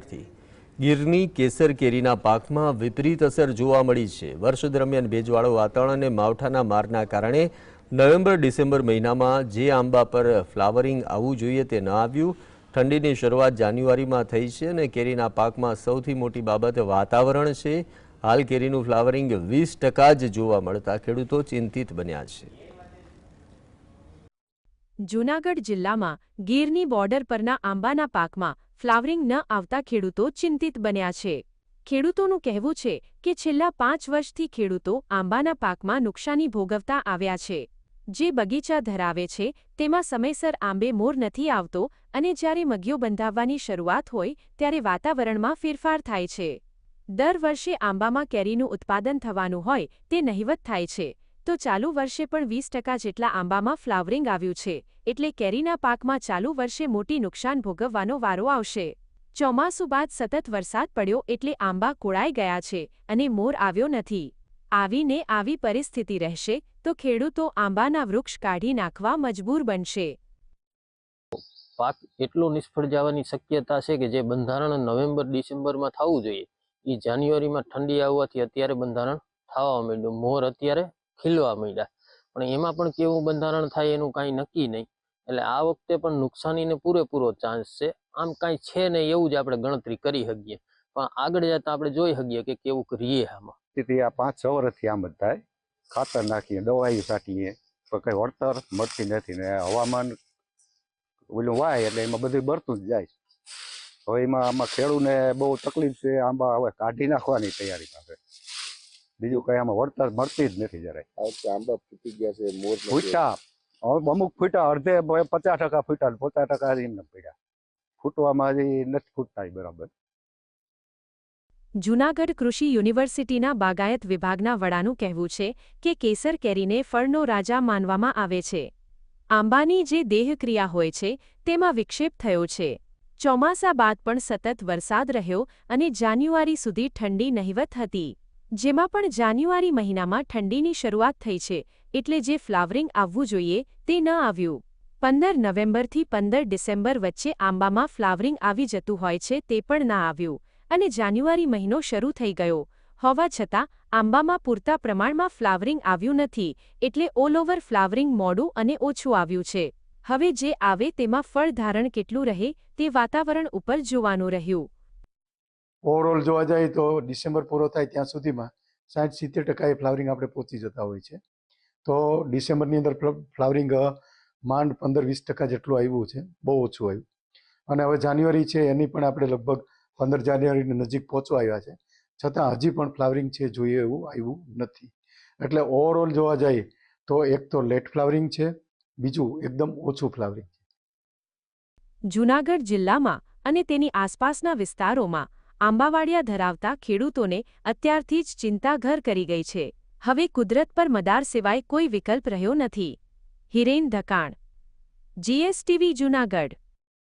સમાચારથી ગીરની કેસર કેરીના પાકમાં વિપરીત અસર જોવા મળી છે। વર્ષ દરમિયાન ભેજવાળું વાતાવરણ અને માવઠાના મારના કારણે નવેમ્બર ડિસેમ્બર મહિનામાં જે આંબા પર ફ્લાવરિંગ આવવું જોઈએ તે ન આવ્યું। ઠંડીની શરૂઆત જાન્યુઆરીમાં થઈ છે અને કેરીના પાકમાં સૌથી મોટી બાબત વાતાવરણ છે। હાલ કેરીનું ફ્લાવરિંગ 20% જ જોવા મળતા ખેડૂતો ચિંતિત બન્યા છે। જૂનાગઢ જિલ્લામાં ગીરની બોર્ડર પરના આંબાના પાકમાં ફ્લાવરિંગ ન આવતા ખેડૂતો ચિંતિત બન્યા છે। ખેડૂતોનું કહેવું છે કે છેલ્લા 5 વર્ષથી ખેડૂતો આંબાના પાકમાં નુકસાની ભોગવતા આવ્યા છે। જે બગીચા ધરાવે છે તેમાં સમયસર આંબે મોર નથી આવતો અને જ્યારે મગીઓ બંધાવવાની શરૂઆત હોય ત્યારે વાતાવરણમાં ફેરફાર થાય છે। દર વર્ષે આંબામાં કેરીનું ઉત્પાદન થવાનું હોય તે નહિવત થાય છે, તો ચાલુ વર્ષે પણ 20% જેટલા આંબામાં ફ્લાવરિંગ આવ્યું છે, એટલે કેરીના પાકમાં ચાલુ વર્ષે મોટી નુકસાન ભોગવવાનો વારો આવશે। ચોમાસું બાદ સતત વરસાદ પડ્યો એટલે આંબા કોળાઈ ગયા છે અને મોર આવ્યો નથી। આવીને આવી પરિસ્થિતિ રહેશે તો ખેડૂતો આંબાના વૃક્ષ કાઢી નાખવા મજબૂર બનશે। પાક એટલો નિષ્ફળ જવાની શક્યતા છે કે જે બંધારણ નવેમ્બર ડિસેમ્બરમાં થવું જોઈએ એ જાન્યુઆરીમાં ઠંડી આવવાથી અત્યારે બંધારણ થવા માંડ્યું, મોર અત્યારે ખીલવા માંડ્યા, પણ એમાં પણ કેવું બંધારણ થાય એનું કાંઈ નક્કી નહીં, એટલે આ વખતે પણ નુકસાનીને પૂરેપૂરો ચાન્સ છે। આમ કાંઈ છે નહીં એવું જ આપણે ગણતરી કરી શકીએ, પણ આગળ જતા આપણે જોઈ શકીએ કે કેવું કરીએ આમાં। તેથી આ 5-6 વર્ષથી આમ જ થાય, ખાતર નાખીએ, દવાઈ છાંટીએ તો કંઈ વળતર મળતી નથી ને હવામાન ઓલું વાય એટલે એમાં બધું બળતું જ જાય। હવે એમાં આમાં ખેડૂતને બહુ તકલીફ છે, આંબા હવે કાઢી નાખવાની તૈયારીમાં છે, બીજું કંઈ આમાં વળતર મળતી જ નથી જરાય। આંબા ફૂટી ગયા છે, મોર ફૂટા અમુક ફૂટા અડધે 50% ફૂટા, 50% એમને પડ્યા, ફૂટવામાં હજી નથી ફૂટતા બરાબર। જૂનાગઢ કૃષિ યુનિવર્સિટીના બાગાયત વિભાગના વડાનું કહેવું છે કે કેસર કેરીને ફળનો રાજા માનવામાં આવે છે। આંબાની જે દેહક્રિયા હોય છે તેમાં વિક્ષેપ થયો છે। ચોમાસા બાદ પણ સતત વરસાદ રહ્યો અને જાન્યુઆરી સુધી ઠંડી નહિવત હતી, જેમાં પણ જાન્યુઆરી મહિનામાં ઠંડીની શરૂઆત થઈ છે, એટલે જે ફ્લાવરિંગ આવવું જોઈએ તે ન આવ્યું। 15 નવેમ્બરથી 15 ડિસેમ્બર વચ્ચે આંબામાં ફ્લાવરિંગ આવી જતું હોય છે તે પણ ના આવ્યું અને જાન્યુઆરી મહિનો શરૂ થઈ ગયો હોવા છતાં આંબામાં પૂરતા પ્રમાણમાં ફ્લાવરિંગ આવ્યું નથી, એટલે ઓલ ઓવર ફ્લાવરિંગ મોડું અને ઓછું આવ્યું છે। હવે જે આવે તેમાં ફળ ધારણ કેટલું રહે તે વાતાવરણ ઉપર જોવાનું રહ્યું। ઓવરઓલ જોવા જાય તો ડિસેમ્બર પૂરો થાય ત્યાં સુધીમાં 60-70% ફ્લાવરિંગ આપણે પહોંચી જતા હોય છે, તો ડિસેમ્બરની અંદર ફ્લાવરિંગ માંડ 15-20% જેટલું આવ્યું છે, બહુ ઓછું આવ્યું। અને હવે જાન્યુઆરી છે એની પણ આપણે લગભગ 15 જાન્યુઆરીની નજીક પહોંચવા આવ્યા છે, છતાં હજી પણ ફ્લાવરિંગ છે જોઈએ એવું આવ્યું નથી। એટલે ઓવરઓલ જોવા જઈએ તો એક તો લેટ ફ્લાવરિંગ છે, બીજું એકદમ ઓછું ફ્લાવરિંગ છે। જૂનાગઢ જિલ્લામાં અને તેની આસપાસના વિસ્તારોમાં આંબાવાડિયા ધરાવતા ખેડૂતોને અત્યારથી જ ચિંતા ઘર કરી ગઈ છે। હવે કુદરત પર મદાર સિવાય કોઈ વિકલ્પ રહ્યો નથી। હિરેન ધકાણ, GSTV જૂનાગઢ।